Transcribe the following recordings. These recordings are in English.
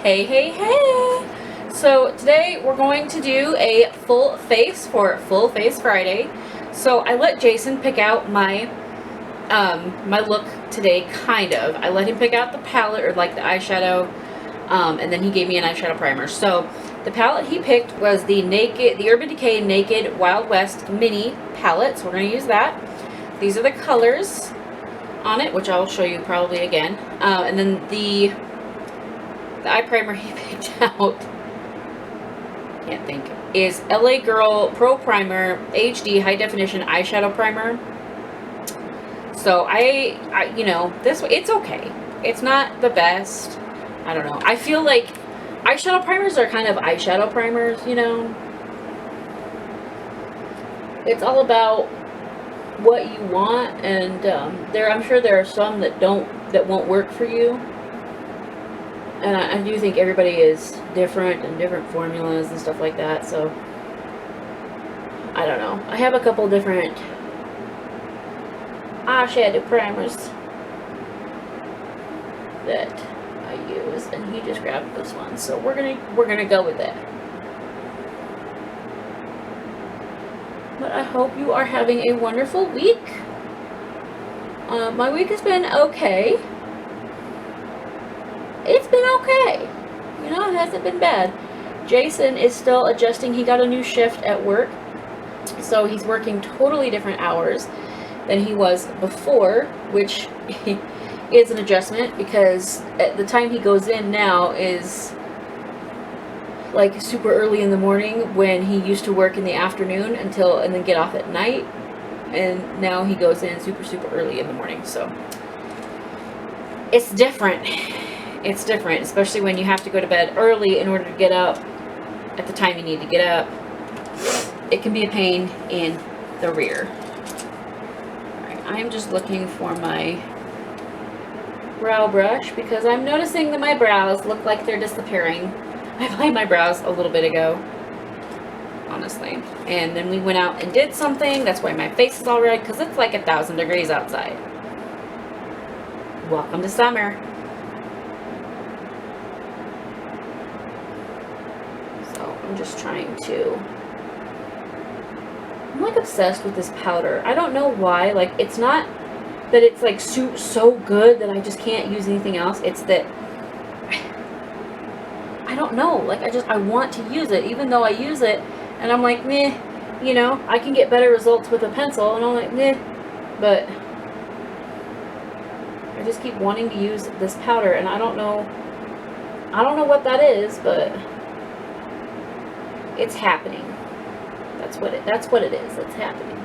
Hey, hey, hey! So today we're going to do a full face for Full Face Friday. So I let Jason pick out my my look today, kind of. I let him pick out the palette, or like the eyeshadow, and then he gave me an eyeshadow primer. So the palette he picked was the Urban Decay Naked Wild West Mini palette. So we're going to use that. These are the colors on it, which I'll show you probably again. And then the eye primer he picked out, can't think, is LA Girl Pro Primer HD High Definition Eyeshadow Primer. So I you know, this, it's okay. It's not the best. I don't know. I feel like eyeshadow primers are kind of eyeshadow primers, you know. It's all about what you want, and I'm sure there are some that won't work for you. And I do think everybody is different and different formulas and stuff like that, so I don't know. I have a couple different eyeshadow primers that I use, and he just grabbed this one, so we're gonna go with that. But I hope you are having a wonderful week. My week has been okay. It's been okay. You know, it hasn't been bad. Jason is still adjusting. He got a new shift at work, so he's working totally different hours than he was before, which is an adjustment, because at the time he goes in now is like super early in the morning, when he used to work in the afternoon and then get off at night, and now he goes in super early in the morning. So it's different. It's different, especially when you have to go to bed early in order to get up at the time you need to get up. It can be a pain in the rear. Alright, I am just looking for my brow brush, because I'm noticing that my brows look like they're disappearing. I applied my brows a little bit ago, honestly. And then we went out and did something. That's why my face is all red, because it's like 1,000 degrees outside. Welcome to summer. I'm just trying to, I'm like obsessed with this powder. I don't know why. Like, it's not that it's like so good that I just can't use anything else. It's that I don't know, like I want to use it, even though I use it and I'm like, meh, you know, I can get better results with a pencil, and I'm like, meh. But I just keep wanting to use this powder, and I don't know what that is, but it's happening. That's what it is. It's happening.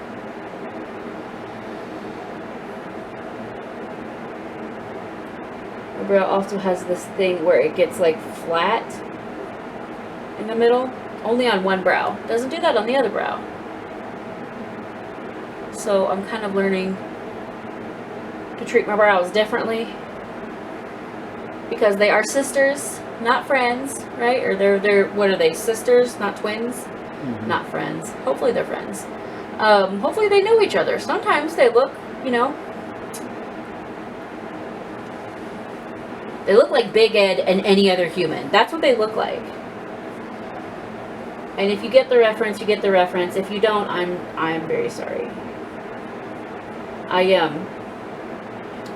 My brow also has this thing where it gets like flat in the middle, only on one brow. Doesn't do that on the other brow. So I'm kind of learning to treat my brows differently, because they are sisters, not friends, right? Or they're what are they, sisters, not twins? Mm-hmm. Not friends. Hopefully they're friends. Hopefully they know each other. Sometimes they look, you know, they look like Big Ed and any other human. That's what they look like. And if you get the reference, you get the reference. If you don't, I'm very sorry.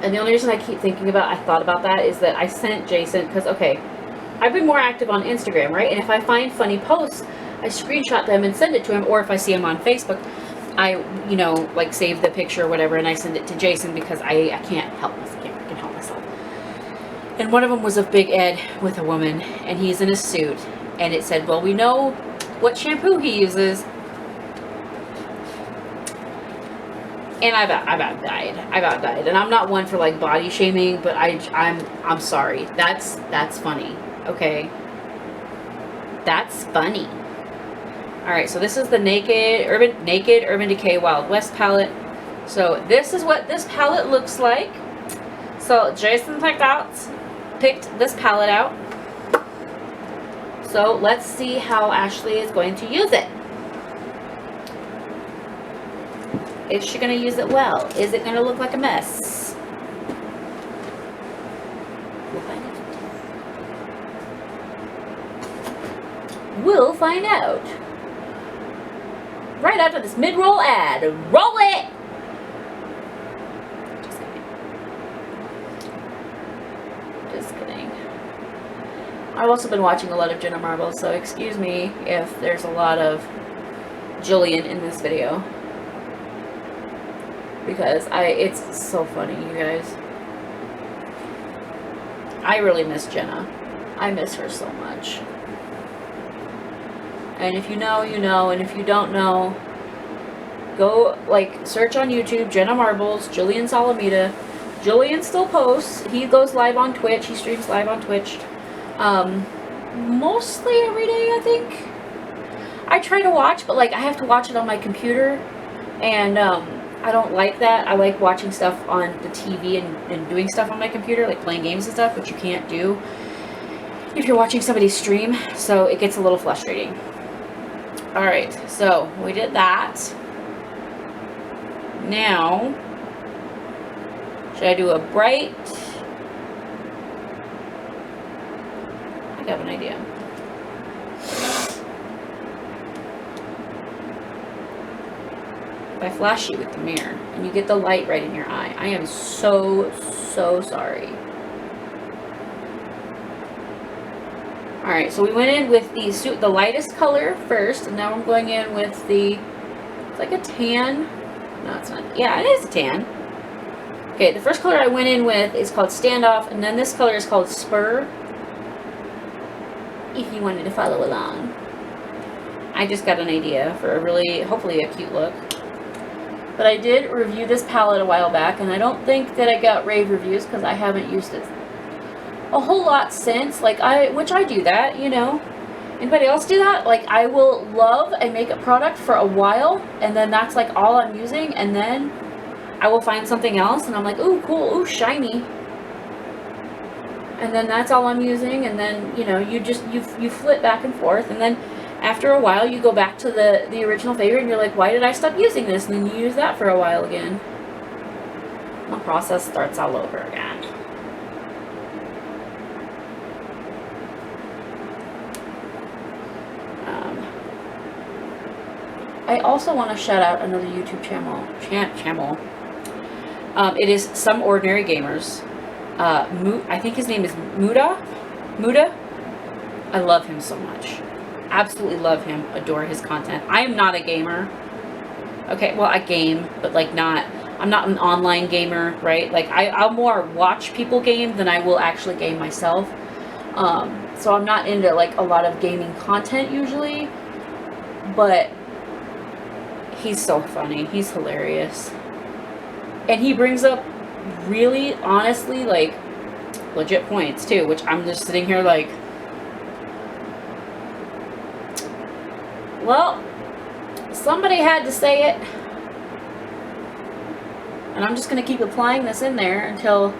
And the only reason I keep thinking about, I thought about that, is that I sent Jason, because, okay, I've been more active on Instagram, right? And if I find funny posts, I screenshot them and send it to him, or if I see him on Facebook, I, you know, like save the picture or whatever, and I send it to Jason, because I can't help myself. I can't freaking help myself. And one of them was of Big Ed with a woman, and he's in a suit, and it said, well, we know what shampoo he uses. And I about died. And I'm not one for like body shaming, but I'm sorry. That's funny. Okay. That's funny. Alright, so this is the Naked Urban Decay Wild West palette. So this is what this palette looks like. So Jason picked this palette out. So let's see how Ashley is going to use it. Is she going to use it well? Is it going to look like a mess? We'll find out. We'll find out. Right after this mid-roll ad. Roll it! Just kidding. Just kidding. I've also been watching a lot of Jenna Marbles, so excuse me if there's a lot of Jillian in this video. Because it's so funny, you guys. I really miss Jenna. I miss her so much. And if you know, you know, and if you don't know, go, like, search on YouTube, Jenna Marbles, Jillian Salamita. Jillian still posts. He goes live on Twitch. He streams live on Twitch. Mostly every day, I think. I try to watch, but, like, I have to watch it on my computer. And, I don't like that. I like watching stuff on the TV and doing stuff on my computer, like playing games and stuff, which you can't do if you're watching somebody stream. So it gets a little frustrating. Alright, so we did that. Now, should I do a bright? I have an idea. If I flash you with the mirror and you get the light right in your eye, I am so sorry. Alright, so we went in with the lightest color first, and now I'm going in with the, it's like a tan. No, it's not. Yeah, it is a tan. Okay, the first color I went in with is called Standoff, and then this color is called Spur. If you wanted to follow along. I just got an idea for a really, hopefully a cute look. But I did review this palette a while back, and I don't think that I got rave reviews because I haven't used it a whole lot since. Like, which I do that, you know. Anybody else do that? Like, I will love a makeup product for a while, and then that's like all I'm using, and then I will find something else, and I'm like, ooh, cool, ooh, shiny. And then that's all I'm using, and then, you know, you flip back and forth, and then after a while you go back to the original favorite, and you're like, why did I stop using this? And then you use that for a while again. The process starts all over again. I also want to shout out another YouTube channel. It is Some Ordinary Gamers. I think his name is Muda. I love him so much. Absolutely love him. Adore his content. I am not a gamer. Okay, well, I game, but like I'm not an online gamer, right? Like I'll more watch people game than I will actually game myself. So I'm not into like a lot of gaming content usually, but he's so funny. He's hilarious. And he brings up really, honestly, like, legit points, too. Which I'm just sitting here like, well, somebody had to say it. And I'm just going to keep applying this in there until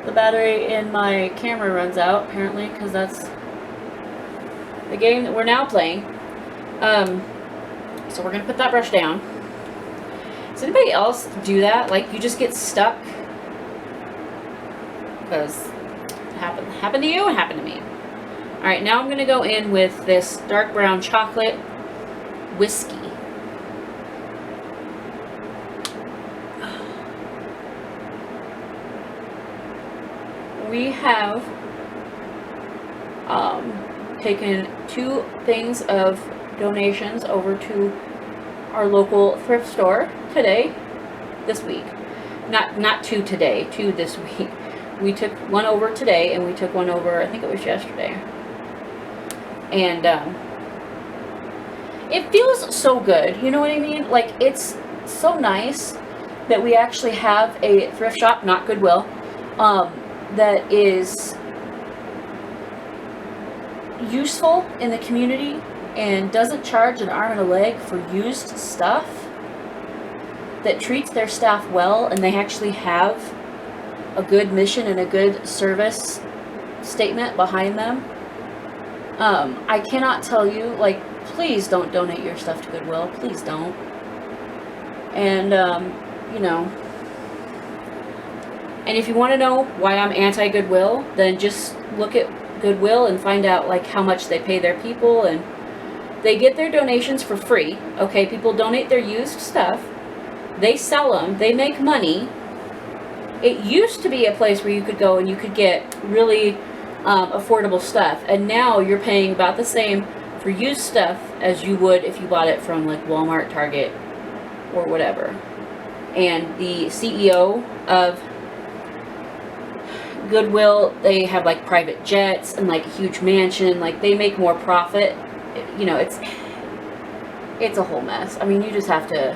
the battery in my camera runs out, apparently. Because that's the game that we're now playing. So we're going to put that brush down. Does anybody else do that? Like, you just get stuck? Because it happened to you, it happened to me. Alright, now I'm going to go in with this dark brown chocolate whiskey. We have taken 2 things of donations over to our local thrift store this week. Not 2 today, 2 this week. We took 1 over today, and we took 1 over, I think it was yesterday. And it feels so good, you know what I mean? Like, it's so nice that we actually have a thrift shop, not Goodwill, that is useful in the community and doesn't charge an arm and a leg for used stuff, that treats their staff well, and they actually have a good mission and a good service statement behind them. I cannot tell you, like, please don't donate your stuff to Goodwill. Please don't. And, you know, and if you want to know why I'm anti-Goodwill, then just look at Goodwill and find out like how much they pay their people, and they get their donations for free. Okay, people donate their used stuff. They sell them. They make money. It used to be a place where you could go and you could get really affordable stuff, and now you're paying about the same for used stuff as you would if you bought it from like Walmart, Target, or whatever. And the CEO of Goodwill, they have like private jets and like a huge mansion. Like, they make more profit. You know, it's a whole mess. I mean, you just have to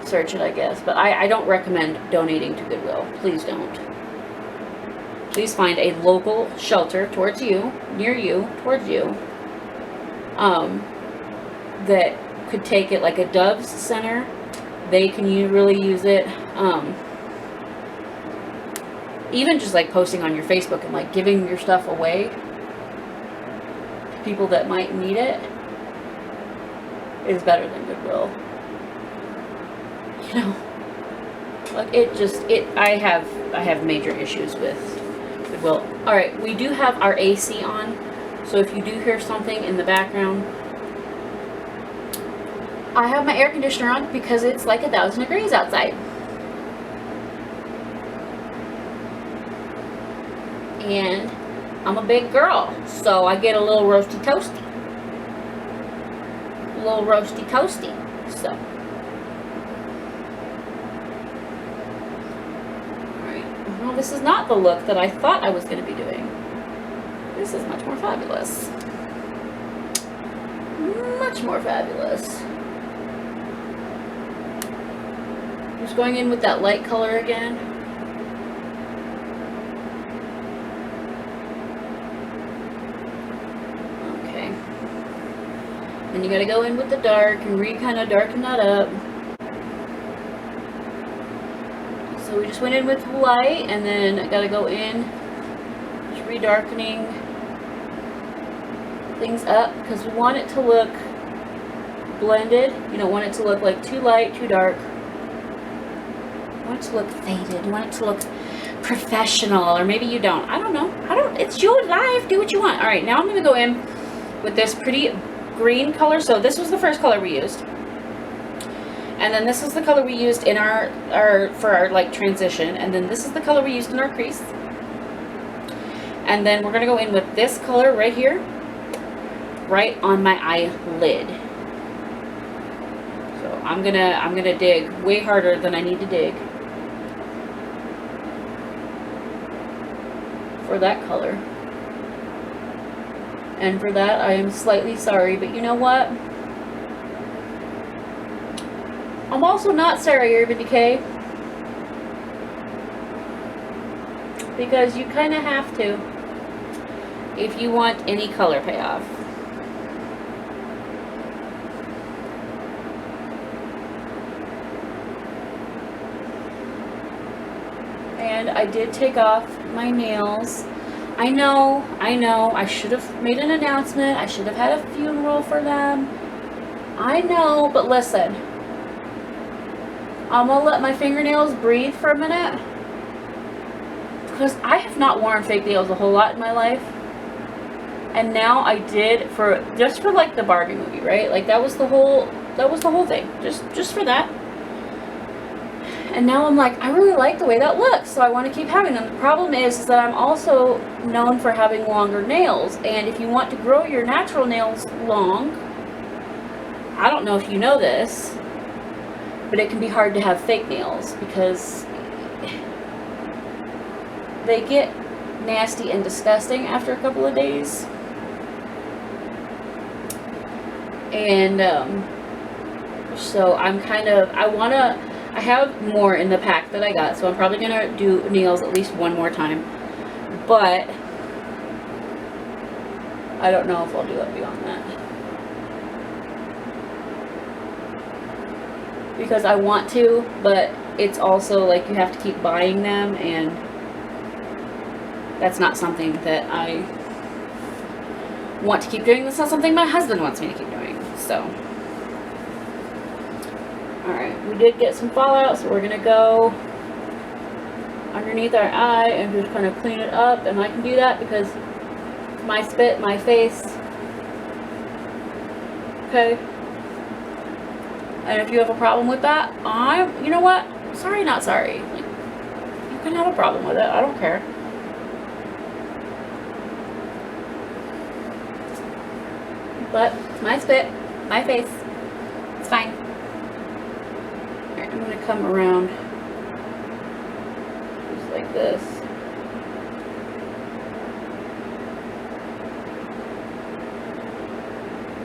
search it, I guess. But I don't recommend donating to Goodwill. Please don't. Please find a local shelter towards you, near you, towards you, that could take it, like a Dove's Center. They can really use it. Even just like posting on your Facebook and like giving your stuff away to people that might need it is better than Goodwill. You know, like I have major issues with Goodwill. All right, we do have our AC on, so if you do hear something in the background, I have my air conditioner on because it's like 1,000 degrees outside. And I'm a big girl, so I get a little roasty toasty. So. Alright. Well, this is not the look that I thought I was going to be doing. This is much more fabulous. Much more fabulous. Just going in with that light color again. Okay. Then you gotta go in with the dark and kind of darken that up. So we just went in with light, and then I gotta go in, just redarkening things up, because we want it to look blended. You don't want it to look like too light, too dark. You want it to look faded. You want it to look professional, or maybe you don't. I don't know. It's your life. Do what you want. All right, now I'm going to go in with this pretty green color. So this was the first color we used. And then this is the color we used in for our like transition. And then this is the color we used in our crease. And then we're going to go in with this color right here, right on my eyelid. So I'm gonna dig way harder than I need to dig for that color. And for that, I am slightly sorry, but you know what? I'm also not sorry, Urban Decay, because you kind of have to if you want any color payoff. And I did take off my nails. I know, I should have made an announcement. I should have had a funeral for them. I know, but listen. I'm gonna let my fingernails breathe for a minute, because I have not worn fake nails a whole lot in my life. And now I did just for like the Barbie movie, right? Like that was the whole thing. Just for that. And now I'm like, I really like the way that looks, so I want to keep having them. The problem is that I'm also known for having longer nails, and if you want to grow your natural nails long, I don't know if you know this, but it can be hard to have fake nails because they get nasty and disgusting after a couple of days. And so I have more in the pack that I got, so I'm probably going to do nails at least one more time. But I don't know if I'll do it beyond that. Because I want to, but it's also like you have to keep buying them, and that's not something that I want to keep doing. That's not something my husband wants me to keep doing. So alright, we did get some fallout, so we're going to go underneath our eye and just kind of clean it up. And I can do that because my spit, my face. Okay? And if you have a problem with that, you know what? Sorry, not sorry. Like, you can have a problem with it. I don't care. But it's my spit, my face. It's fine. Alright, I'm going to come around just like this.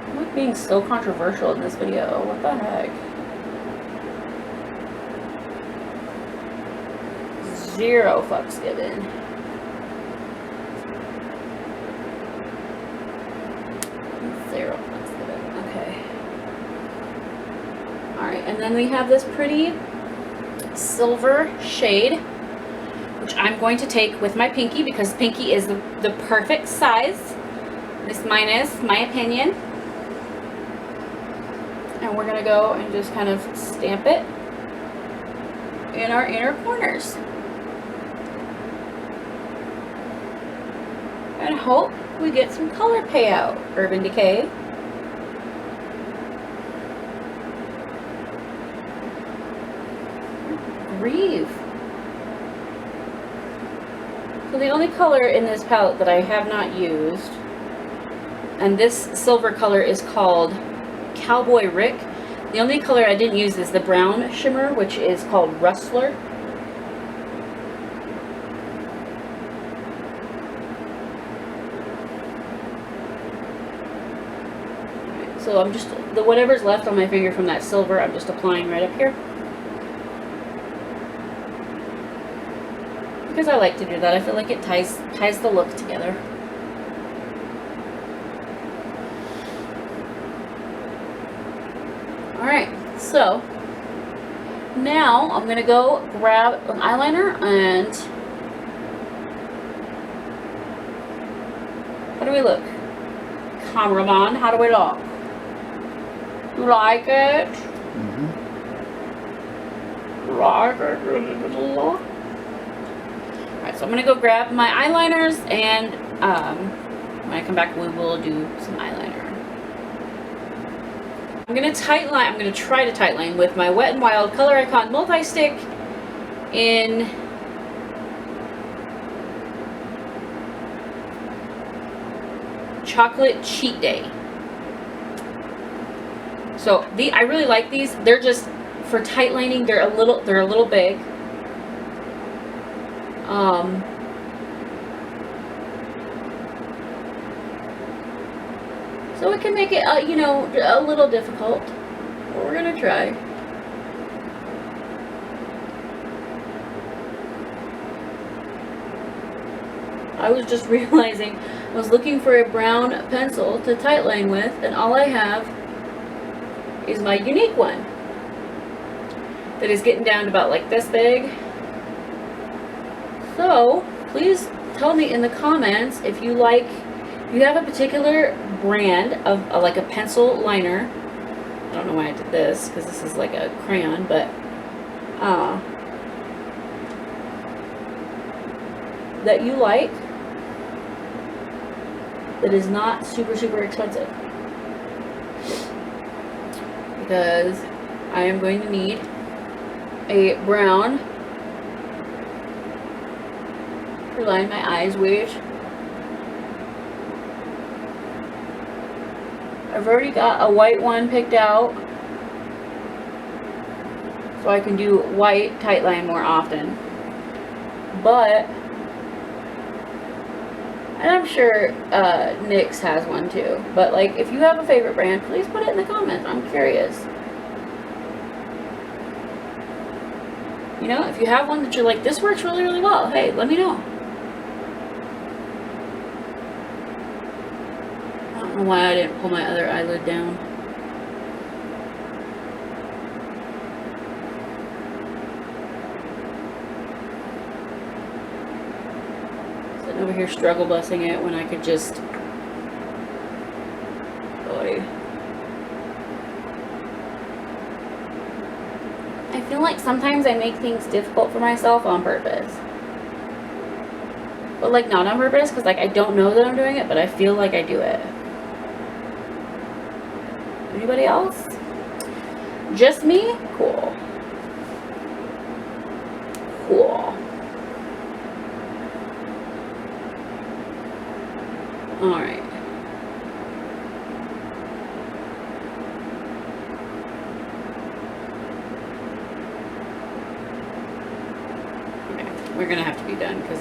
I'm like being so controversial in this video. What the heck? Zero fucks given. Zero fucks given. Okay. Alright, and then we have this pretty silver shade, which I'm going to take with my pinky because pinky is the perfect size. This mine is, my opinion. And we're going to go and just kind of stamp it in our inner corners. And hope we get some color payout. Urban Decay. Grieve. So the only color in this palette that I have not used, and this silver color is called Cowboy Rick. The only color I didn't use is the brown shimmer, which is called Rustler. So I'm just, whatever's left on my finger from that silver, I'm just applying right up here. Because I like to do that. I feel like it ties the look together. Alright, so now I'm going to go grab an eyeliner and how do we look? Cameraman, how do we look? You like it? Mm-hmm. Like it? Alright, so I'm going to go grab my eyeliners and when I come back we will do some eyeliner. I'm going to tightline, I'm going to try to tightline with my Wet n Wild Color Icon multi-stick in Chocolate Cheat Day. So I really like these. They're just for tight lining. They're a little big. So it can make it you know, a little difficult. But we're gonna try. I was just realizing I was looking for a brown pencil to tightline with, and all I have is my unique one that is getting down to about like this big. So please tell me in the comments if you have a particular brand of like a pencil liner. I don't know why I did this because this is like a crayon, but that you like, that is not super expensive. Because I am going to need a brown to line my eyes with. I've already got a white one picked out, so I can do white tight line more often. But, and I'm sure NYX has one too. But like, if you have a favorite brand, please put it in the comments. I'm curious. You know, if you have one that you're like, this works really well, hey, let me know. I don't know why I didn't pull my other eyelid down. Sitting over here struggle busing it when I could just... Boy. I feel like sometimes I make things difficult for myself on purpose. But like not on purpose, because like I don't know that I'm doing it, but I feel like I do it. Anybody else? Just me? Cool. Cool. Alright. Okay, we're gonna have to be done because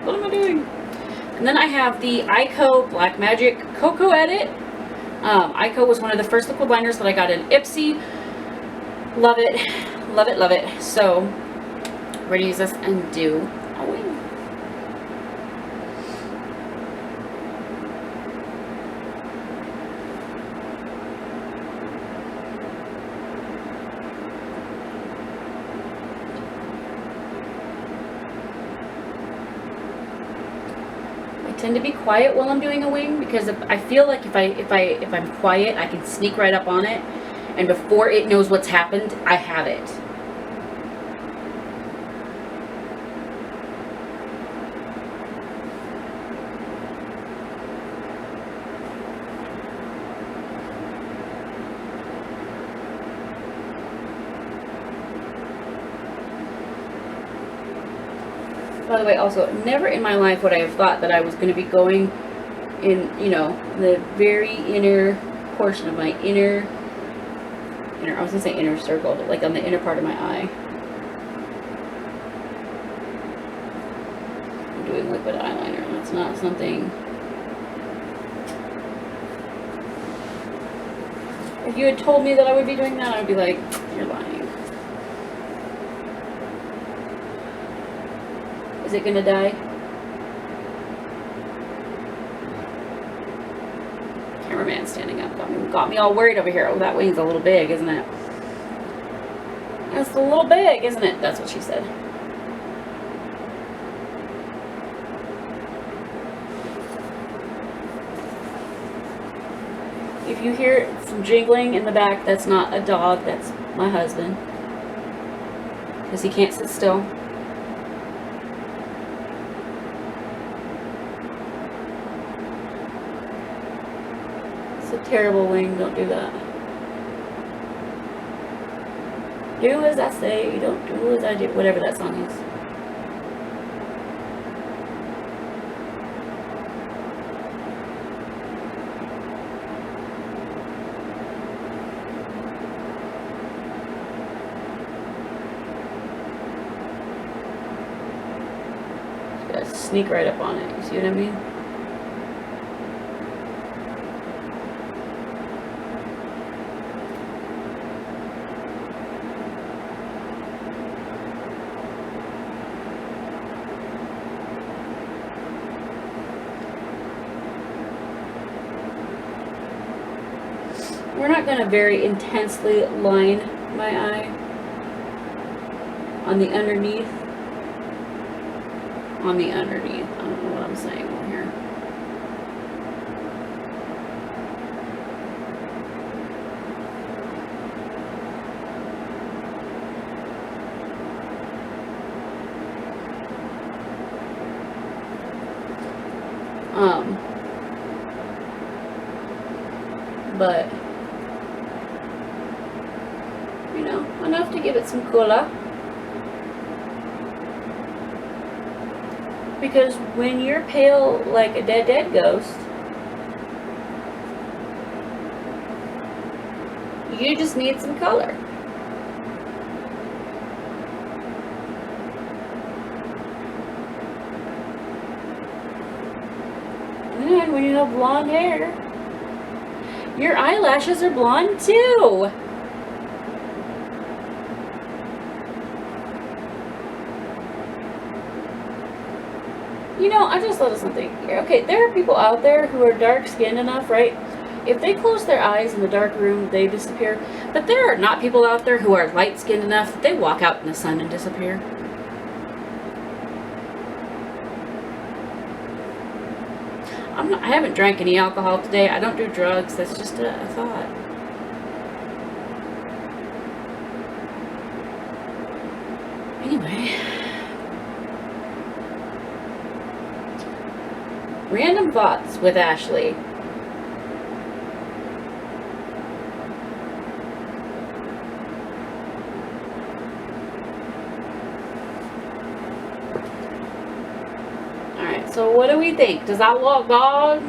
what am I doing? And then I have the Ico Black Magic Cocoa Edit. Ico was one of the first liquid liners that I got in Ipsy. Love it. Love it, love it. So, we're going to use this and do a wing. I tend to be quiet while I'm doing a wing because I feel like if I'm quiet, I can sneak right up on it, and before it knows what's happened, I have it. By the way, also, never in my life would I have thought that I was going to be going in, you know, the very inner portion of my inner, I was going to say inner circle, but like on the inner part of my eye. I'm doing liquid eyeliner. That's not something. If you had told me that I would be doing that, I would be like, you're lying. Is it gonna die? Cameraman standing up got me all worried over here. Oh, that wing's a little big, isn't it? That's a little big, isn't it? That's what she said. If you hear some jingling in the back, that's not a dog, that's my husband. Because he can't sit still. Terrible wing, don't do that. Do as I say, don't do as I do, whatever that song is. Just gotta sneak right up on it, you see what I mean? We're not going to very intensely line my eye on the underneath. On the underneath. I don't know what I'm saying over here. But you know, enough to give it some color. Because when you're pale like a dead ghost, you just need some color. And when you have blonde hair, your eyelashes are blonde too. You know, I just thought of something. Okay, there are people out there who are dark-skinned enough, right? If they close their eyes in the dark room, they disappear. But there are not people out there who are light-skinned enough that they walk out in the sun and disappear. I haven't drank any alcohol today. I don't do drugs. That's just a thought. Anyway. Random thoughts with Ashley. Alright, so what do we think? Does that look good?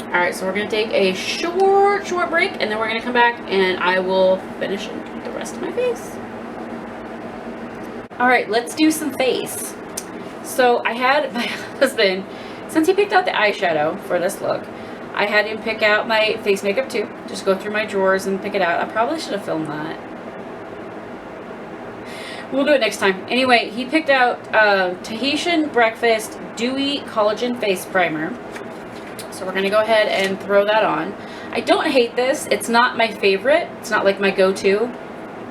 Alright, so we're going to take a short break, and then we're going to come back and I will finish the rest of my face. Alright, let's do some face. So I had my husband, since he picked out the eyeshadow for this look, I had him pick out my face makeup too. Just go through my drawers and pick it out. I probably should have filmed that. We'll do it next time. Anyway, he picked out Tahitian Breakfast Dewy Collagen Face Primer. So we're going to go ahead and throw that on. I don't hate this. It's not my favorite. It's not like my go-to,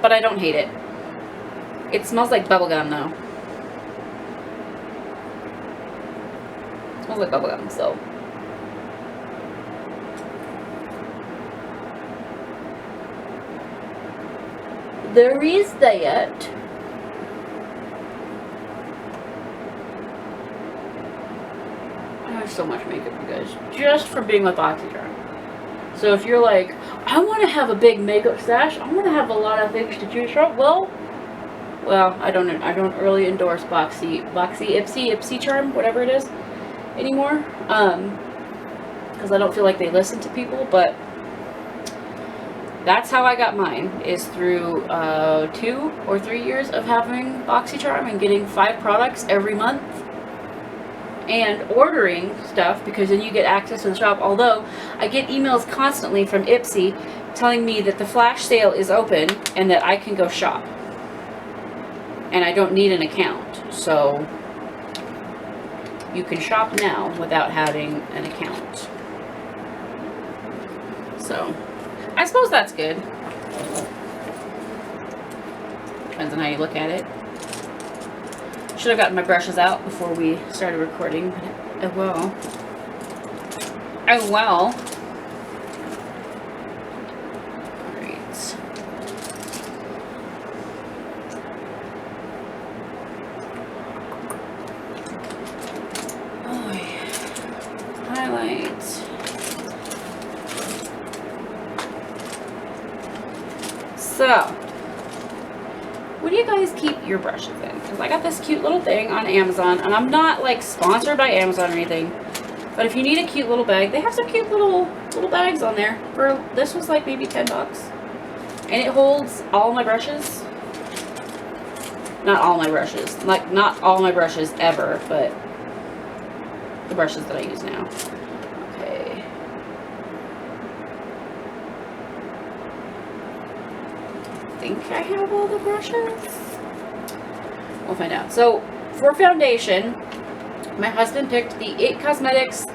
but I don't hate it. It smells like bubblegum though. It smells like bubblegum, so. There is that. I have so much makeup, you guys, just from being with BoxyCharm. So if you're like, I want to have a big makeup stash, I want to have a lot of things to choose from, well, I don't really endorse BoxyCharm, whatever it is, anymore, because I don't feel like they listen to people, but that's how I got mine, is through 2 or 3 years of having BoxyCharm and getting 5 products every month. And ordering stuff, because then you get access to the shop. Although I get emails constantly from Ipsy telling me that the flash sale is open and that I can go shop, and I don't need an account, so you can shop now without having an account. So I suppose that's good. Depends on how you look at it. Should have gotten my brushes out before we started recording, but oh well. Oh well. Alright. Oh yeah. Highlight. So, what do you guys keep your brushes in? Because I got this cute little thing on Amazon, and I'm not like sponsored by Amazon or anything, but if you need a cute little bag, they have some cute little bags on there. For this was like maybe $10, and it holds all my brushes. Not all my brushes, like not all my brushes ever, but the brushes that I use now. Okay. I think I have all the brushes. We'll find out. So for foundation, my husband picked the IT Cosmetics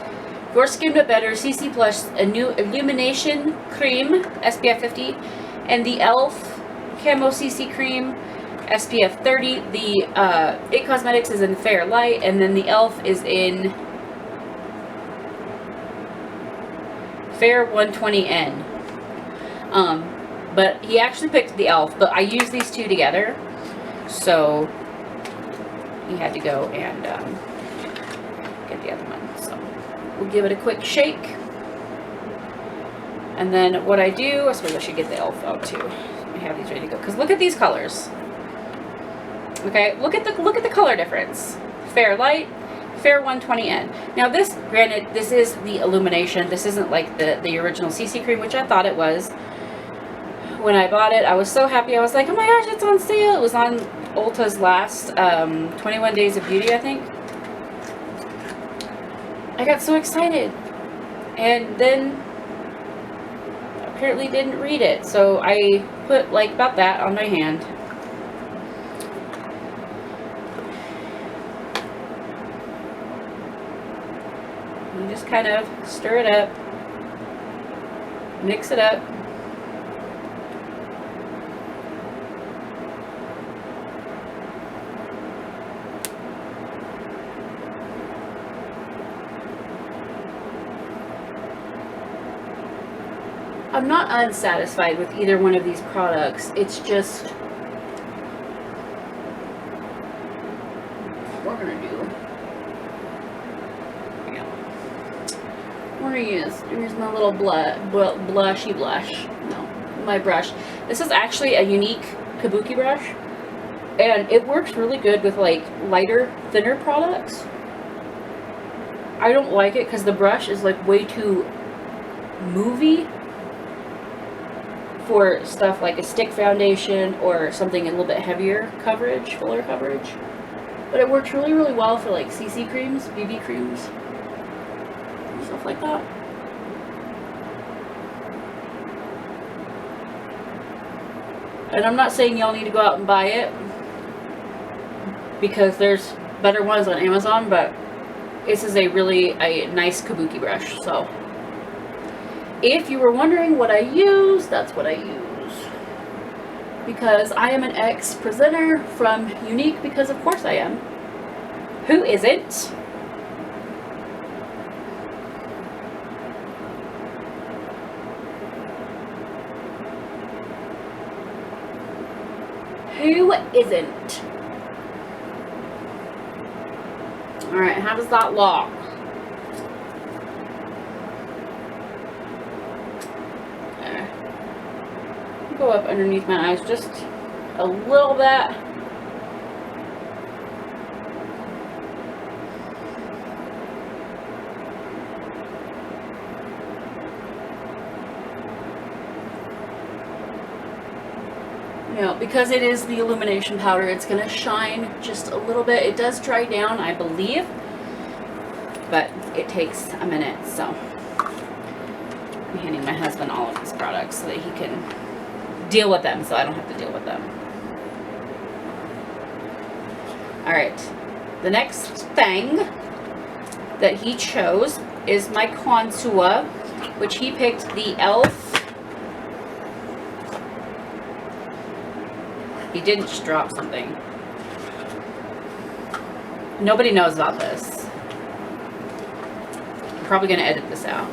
Your Skin But Better CC Plus a new illumination cream SPF 50, and the ELF Camo CC cream SPF 30. The IT Cosmetics is in Fair Light, and then the ELF is in Fair 120N. But he actually picked the ELF, but I use these two together, so he had to go and get the other one. So we'll give it a quick shake, and then what I do, I suppose I should get the ELF out too. I have these ready to go, because look at these colors. Okay, look at the color difference. Fair Light, Fair 120N. Now this, granted, this is the illumination. This isn't like the original CC cream, which I thought it was. When I bought it, I was so happy. I was like, oh my gosh, it's on sale. It was on Ulta's last 21 Days of Beauty, I think. I got so excited, and then apparently didn't read it, so I put like about that on my hand. You just kind of stir it up, mix it up. I'm not unsatisfied with either one of these products. It's just we're gonna do. Yeah. We're gonna use my little blushy blush. No, my brush. This is actually a unique kabuki brush, and it works really good with like lighter, thinner products. I don't like it because the brush is like way too movie for stuff like a stick foundation or something a little bit heavier coverage, fuller coverage. But it works really, really well for like CC creams, BB creams, stuff like that. And I'm not saying y'all need to go out and buy it, because there's better ones on Amazon, but this is a really nice kabuki brush. So if you were wondering what I use, that's what I use. Because I am an ex-presenter from Unique, because of course I am. Who isn't? Who isn't? Alright, how does that look? Go up underneath my eyes just a little bit. You know, because it is the illumination powder, it's going to shine just a little bit. It does dry down, I believe, but it takes a minute. So I'm handing my husband all of these products so that he can deal with them, so I don't have to deal with them. Alright, the next thing that he chose is my contour, which he picked the e.l.f. He didn't just drop something. Nobody knows about this. I'm probably going to edit this out.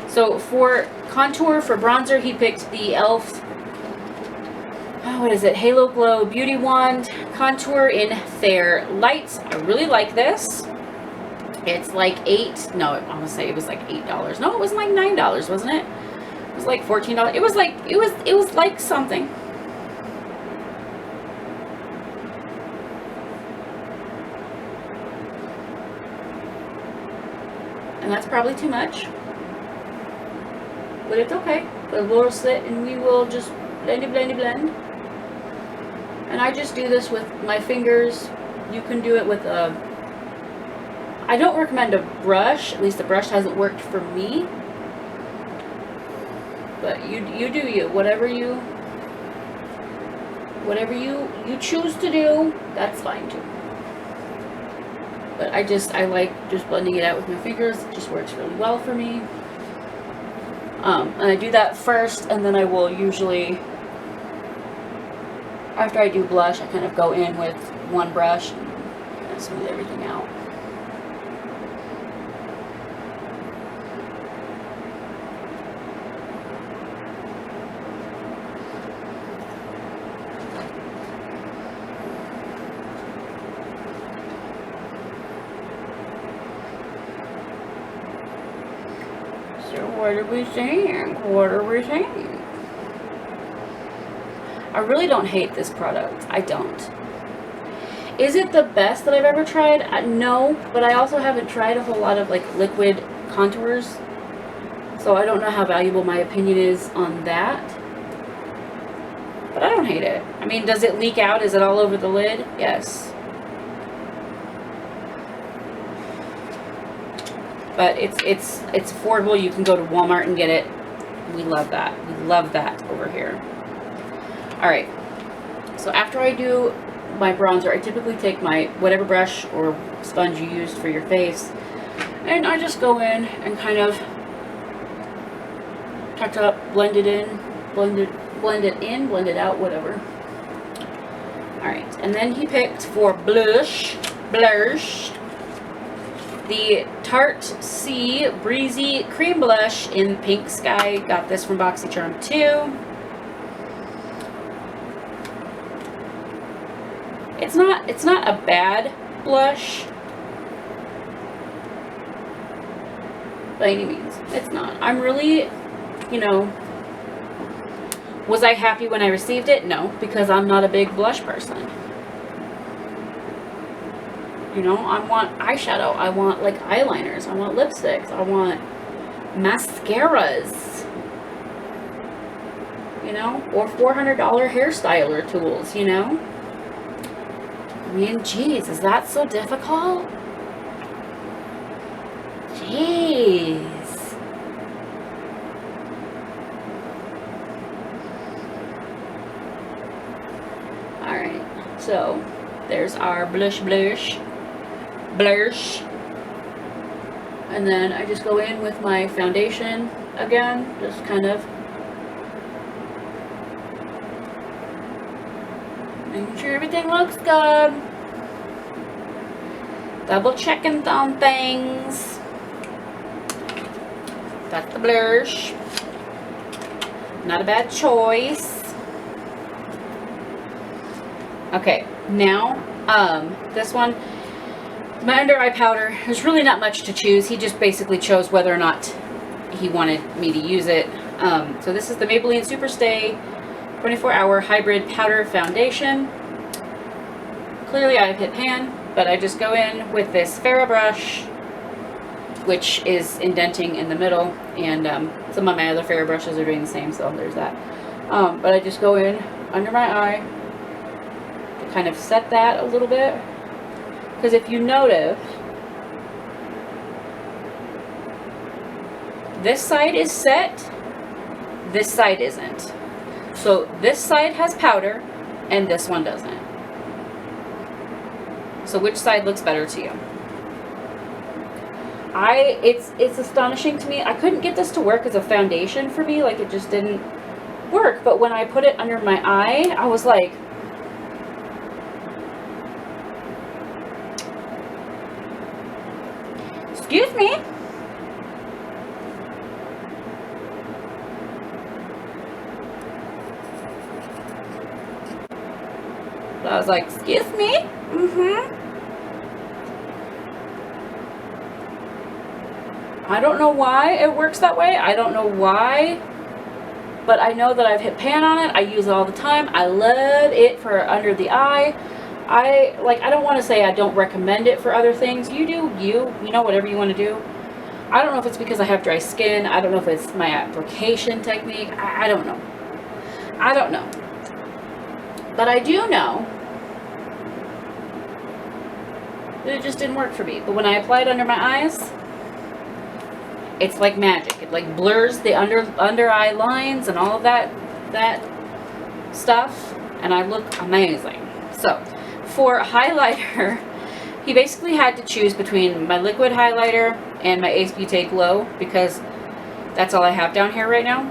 So for contour, for bronzer, he picked the e.l.f. What is it? Halo Glow Beauty Wand Contour in Fair Light. I really like this. It's like I want to say it was like $8. No, it was like $9, wasn't it? It was like $14. It was like something. And that's probably too much. But it's okay. But we'll sit and we will just blend. And I just do this with my fingers. You can do it with a... I don't recommend a brush. At least the brush hasn't worked for me. But you do you. Whatever you choose to do, that's fine too. But I like just blending it out with my fingers. It just works really well for me. And I do that first, and then I will usually, after I do blush, I kind of go in with one brush and kind of smooth everything out. What are we saying? What are we saying? I really don't hate this product. I don't. Is it the best that I've ever tried? No, but I also haven't tried a whole lot of like liquid contours, so I don't know how valuable my opinion is on that. But I don't hate it. I mean, does it leak out? Is it all over the lid? Yes. But it's affordable. You can go to Walmart and get it. We love that. We love that over here. Alright. So after I do my bronzer, I typically take my whatever brush or sponge you used for your face, and I just go in and kind of touch up, blend it in, blend it out, whatever. Alright. And then he picked for blush, the Tarte C Breezy Cream Blush in Pink Sky. Got this from BoxyCharm too. It's not a bad blush by any means. It's not. I'm really, you know, was I happy when I received it? No, because I'm not a big blush person. You know, I want eyeshadow, I want like eyeliners, I want lipsticks, I want mascaras, you know, or $400 hairstyler tools, you know. I mean, geez, is that so difficult? Jeez. Alright, so there's our blush. And then I just go in with my foundation again, just kind of making sure everything looks good. Double checking on things. That's the blush. Not a bad choice. Okay, now this one, my under eye powder, there's really not much to choose. He just basically chose whether or not he wanted me to use it. So this is the Maybelline Superstay 24-hour hybrid powder foundation. Clearly I've hit pan, but I just go in with this Farrah brush, which is indenting in the middle, and some of my other Farrah brushes are doing the same, so there's that. But I just go in under my eye to kind of set that a little bit. Because if you notice, this side is set, this side isn't. So this side has powder, and this one doesn't. So which side looks better to you? It's astonishing to me. I couldn't get this to work as a foundation for me, like it just didn't work. But when I put it under my eye, I was like, excuse me? So I was like, excuse me? I don't know why it works that way. I don't know why. But I know that I've hit pan on it. I use it all the time. I love it for under the eye. I don't want to say I don't recommend it for other things. You do you know, whatever you want to do. I don't know if it's because I have dry skin. I don't know if it's my application technique. I don't know. I don't know. But I do know that it just didn't work for me. But when I apply it under my eyes, it's like magic. It like blurs the under eye lines and all of that stuff, and I look amazing. So for highlighter, he basically had to choose between my liquid highlighter and my Ace Beauté Glow, because that's all I have down here right now.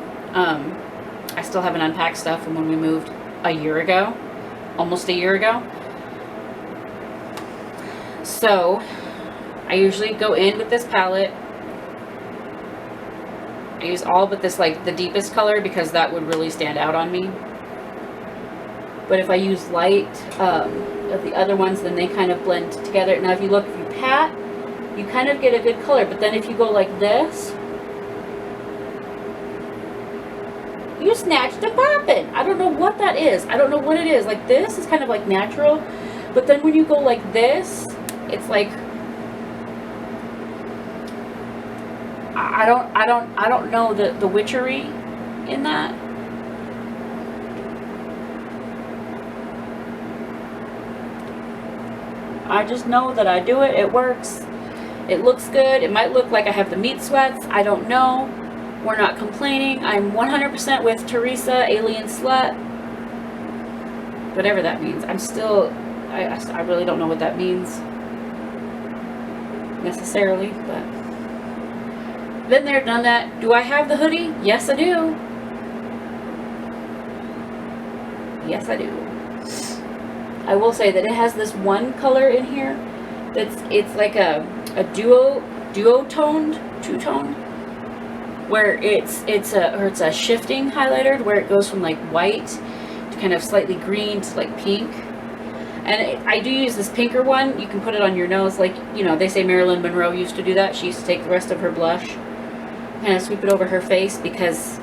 I still haven't unpacked stuff from when we moved a year ago, almost a year ago. So I usually go in with this palette. I use all but this, like the deepest color, because that would really stand out on me. But if I use light of the other ones, then they kind of blend together. Now if you look, if you pat, you kind of get a good color. But then if you go like this, you snatched a poppin'. I don't know what that is. I don't know what it is. Like this is kind of like natural. But then when you go like this, it's like, I don't know the witchery in that. I just know that I do it. It works. It looks good. It might look like I have the meat sweats. I don't know. We're not complaining. I'm 100% with Teresa, Alien Slut. Whatever that means. I'm still, I really don't know what that means necessarily, but been there, done that. Do I have the hoodie? Yes, I do. Yes, I do. I will say that it has this one color in here it's like a two-toned, where it's a shifting highlighter, where it goes from like white to kind of slightly green to like pink. And I do use this pinker one. You can put it on your nose, like, you know, they say Marilyn Monroe used to do that. She used to take the rest of her blush, kind of sweep it over her face because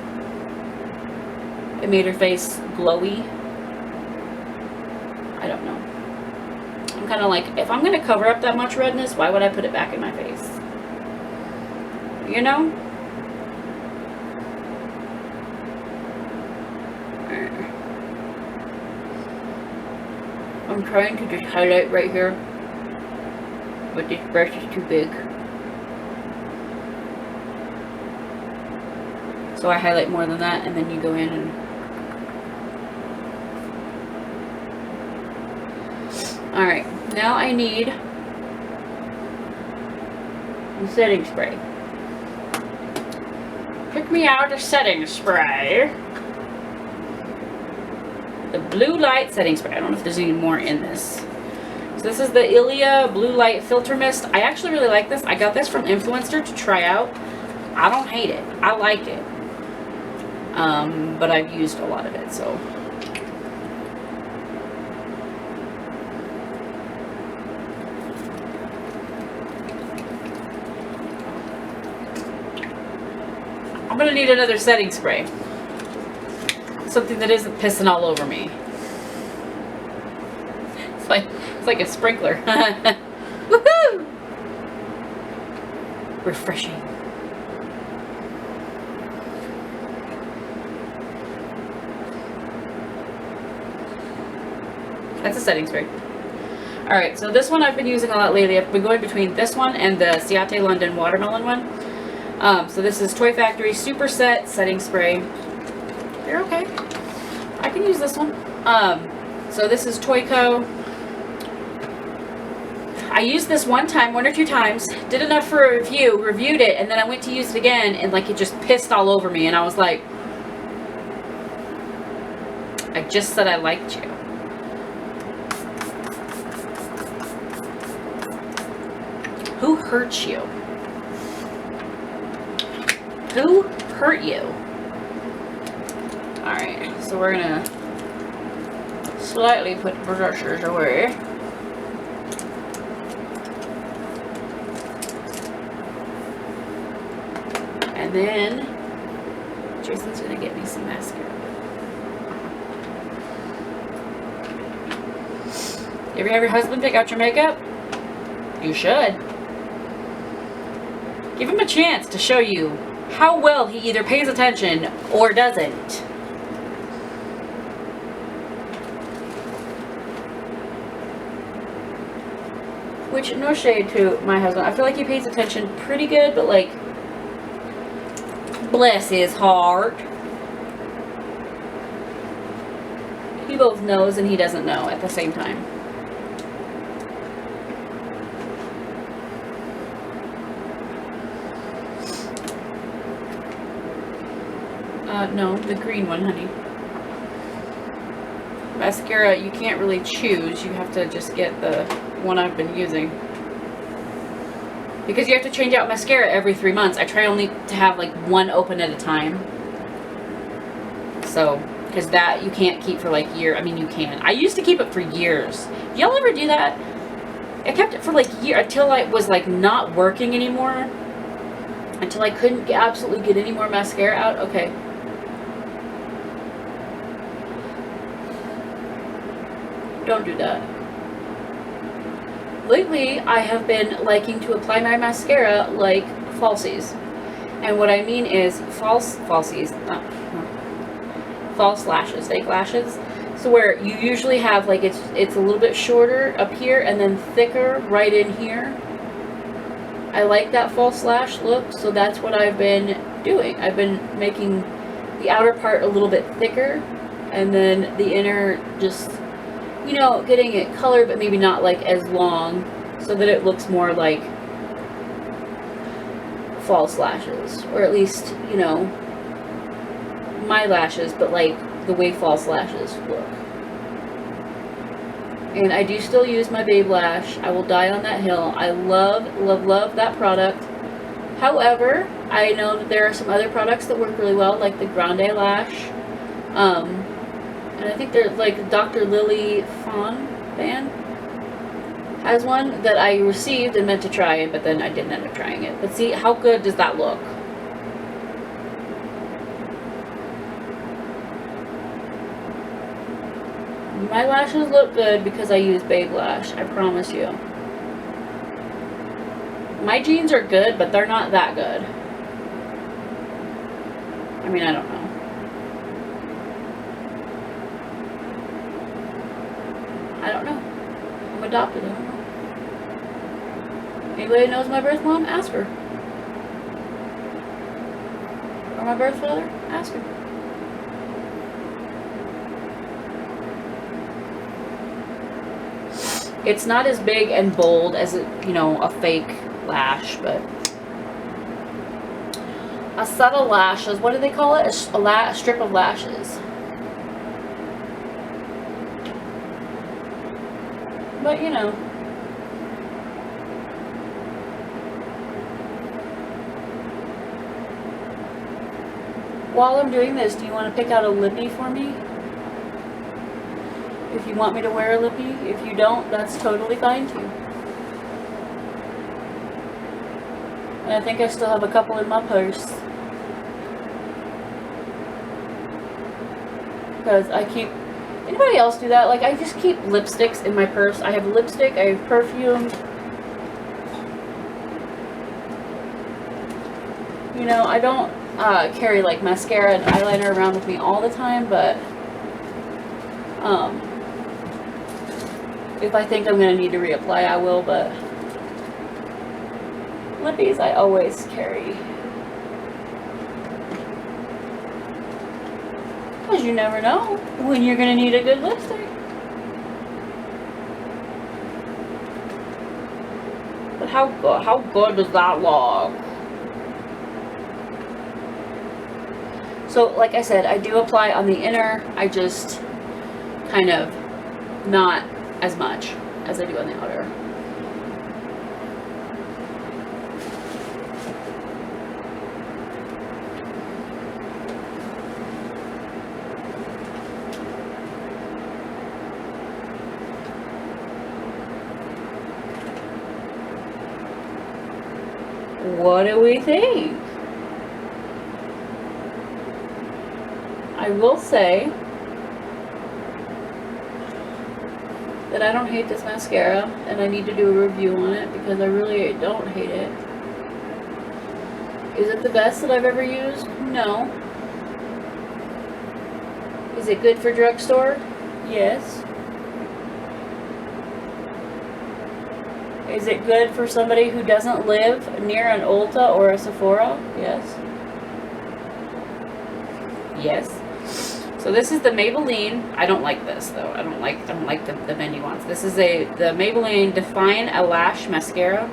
it made her face glowy. I don't know. I'm kind of like, if I'm going to cover up that much redness, why would I put it back in my face? You know? I'm trying to just highlight right here, but this brush is too big. So I highlight more than that, and then you go in and... Alright, now I need the setting spray. Pick me out a setting spray. The blue light setting spray. I don't know if there's any more in this. So this is the Ilia Blue Light Filter Mist. I actually really like this. I got this from Influencer to try out. I don't hate it. I like it. But I've used a lot of it, so. I'm gonna need another setting spray. Something that isn't pissing all over me. It's like a sprinkler. Woohoo! Refreshing. That's a setting spray. Alright, so this one I've been using a lot lately. I've been going between this one and the Ciate London Watermelon one. So this is Toy Factory Super Set Setting Spray. They're okay. I can use this one. So this is Toyco. I used this one or two times, did enough for a review, reviewed it, and then I went to use it again, and like it just pissed all over me, and I was like, I just said I liked you. Who hurt you? Who hurt you? Alright, so we're gonna slightly put brushes away. And then Jason's gonna get me some mascara. You ever have your husband pick out your makeup? You should. Give him a chance to show you how well he either pays attention or doesn't. Which, no shade to my husband. I feel like he pays attention pretty good, but like, bless his heart. He both knows and he doesn't know at the same time. No, the green one, honey. Mascara, you can't really choose. You have to just get the one I've been using. Because you have to change out mascara every 3 months. I try only to have like one open at a time. So, because that you can't keep for like years. I mean, you can. I used to keep it for years. Y'all ever do that? I kept it for like a year until I was like not working anymore. Until I couldn't absolutely get any more mascara out. Okay. Don't do that. Lately, I have been liking to apply my mascara like falsies. And what I mean is false lashes, fake lashes. So where you usually have like it's a little bit shorter up here and then thicker right in here. I like that false lash look, so that's what I've been doing. I've been making the outer part a little bit thicker and then the inner just, you know, getting it colored but maybe not like as long so that it looks more like false lashes, or at least, you know, my lashes, but like the way false lashes look. And I do still use my Babe Lash. I will die on that hill. I love, love, love that product. However, I know that there are some other products that work really well, like the Grande Lash. And I think they're like Dr. Lily Fawn. fan has one that I received and meant to try it, but then I didn't end up trying it. But see, how good does that look? My lashes look good because I use Babe Lash, I promise you. My jeans are good, but they're not that good. I mean, I don't know. I don't know. I'm adopted, I don't know. Anybody knows my birth mom? Ask her. Or my birth father? Ask her. It's not as big and bold as, you know, a fake lash, but a set of lashes. What do they call it? A strip of lashes. But, you know. While I'm doing this, do you want to pick out a lippy for me? If you want me to wear a lippy. If you don't, that's totally fine too. And I think I still have a couple in my purse. Because I keep... Anybody else do that? Like, I just keep lipsticks in my purse. I have lipstick, I have perfume. You know, I don't carry like mascara and eyeliner around with me all the time, but if I think I'm going to need to reapply, I will, but lippies I always carry. Because you never know when you're going to need a good lipstick. But how good does that look? So, like I said, I do apply on the inner. I just kind of not as much as I do on the outer. What do we think? I will say that I don't hate this mascara, and I need to do a review on it because I really don't hate it. Is it the best that I've ever used? No. Is it good for drugstore? Yes. Is it good for somebody who doesn't live near an Ulta or a Sephora? Yes. Yes. So this is the Maybelline. I don't like this though. I don't like the menu ones. This is the Maybelline Define a Lash Mascara.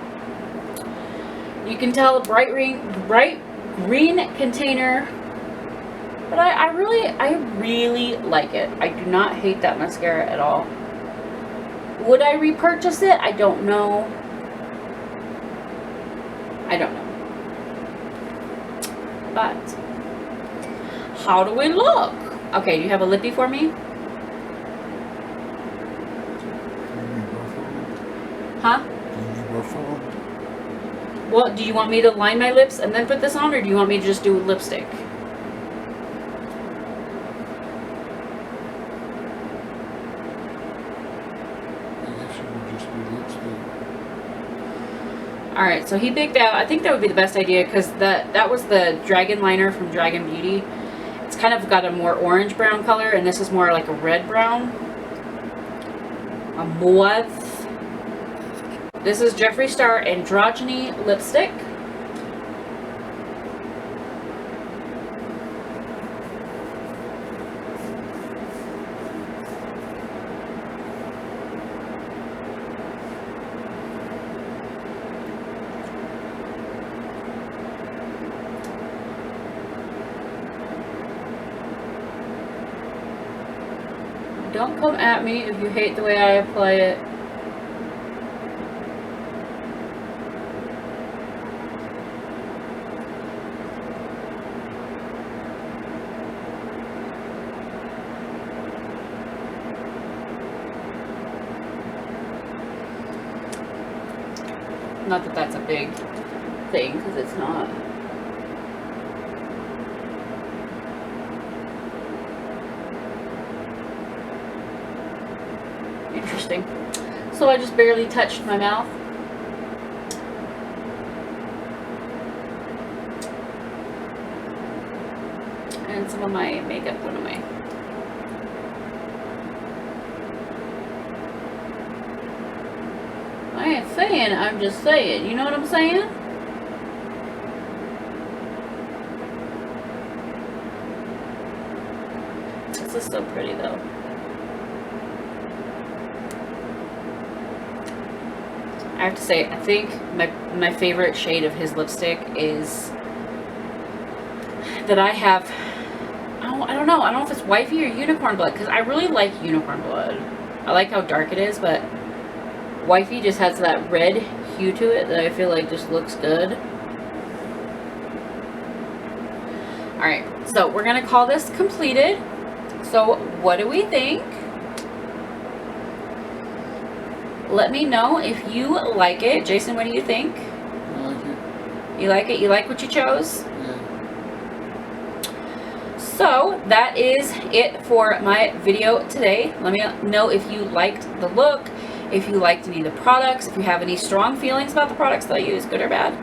You can tell bright green container, but I really like it. I do not hate that mascara at all. Would I repurchase it? I don't know. I don't know. But how do we look? Okay, do you have a lippy for me? Huh? Well, do you want me to line my lips and then put this on, or do you want me to just do lipstick? Alright, so he picked out, I think that would be the best idea, because that was the Dragon Liner from Dragon Beauty. It's kind of got a more orange brown color, and this is more like a red brown. A mauve. This is Jeffree Star Androgyny Lipstick. Don't come at me if you hate the way I apply it. Not that that's a big thing, because it's not. Interesting. So I just barely touched my mouth. And some of my makeup went away. I ain't saying, I'm just saying. You know what I'm saying? This is so pretty though. I have to say, I think my favorite shade of his lipstick is that I have. I don't know. I don't know if it's wifey or unicorn blood, because I really like unicorn blood. I like how dark it is, but wifey just has that red hue to it that I feel like just looks good. Alright, so we're going to call this completed. So what do we think? Let me know if you like it. Jason, what do you think? I like it. You like it? You like what you chose? Yeah. So that is it for my video today. Let me know if you liked the look, if you liked any of the products, if you have any strong feelings about the products that I use, good or bad.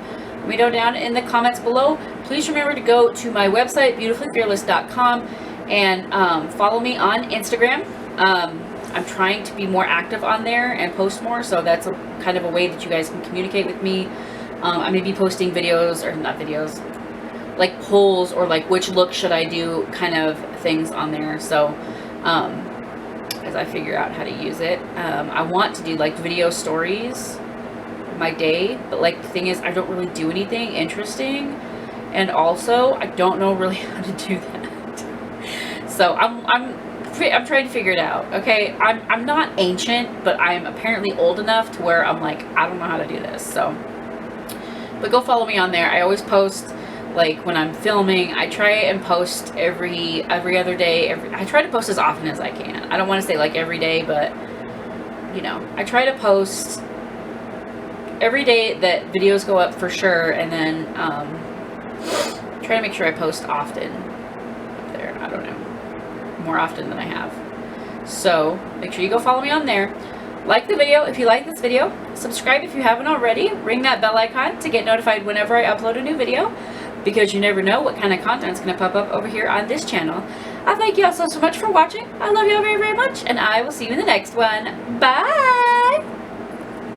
Let me know down in the comments below. Please remember to go to my website, beautifullyfearless.com, and follow me on Instagram. I'm trying to be more active on there and post more, so that's kind of a way that you guys can communicate with me. I may be posting videos, or not videos, like polls, or like which look should I do kind of things on there. So as I figure out how to use it, I want to do like video stories my day, but like the thing is, I don't really do anything interesting, and also I don't know really how to do that. So I'm trying to figure it out. Okay, I'm not ancient, but I'm apparently old enough to where I'm like, I don't know how to do this. So, but go follow me on there. I always post, like when I'm filming. I try and post every other day. I try to post as often as I can. I don't want to say like every day, but you know, I try to post every day that videos go up for sure, and then try to make sure I post often up there. I don't know, more often than I have. So make sure you go follow me on there. Like the video if you like this video. Subscribe if you haven't already. Ring that bell icon to get notified whenever I upload a new video, because you never know what kind of content is going to pop up over here on this channel. I thank you all so much for watching. I love you all very, very much, and I will see you in the next one. Bye!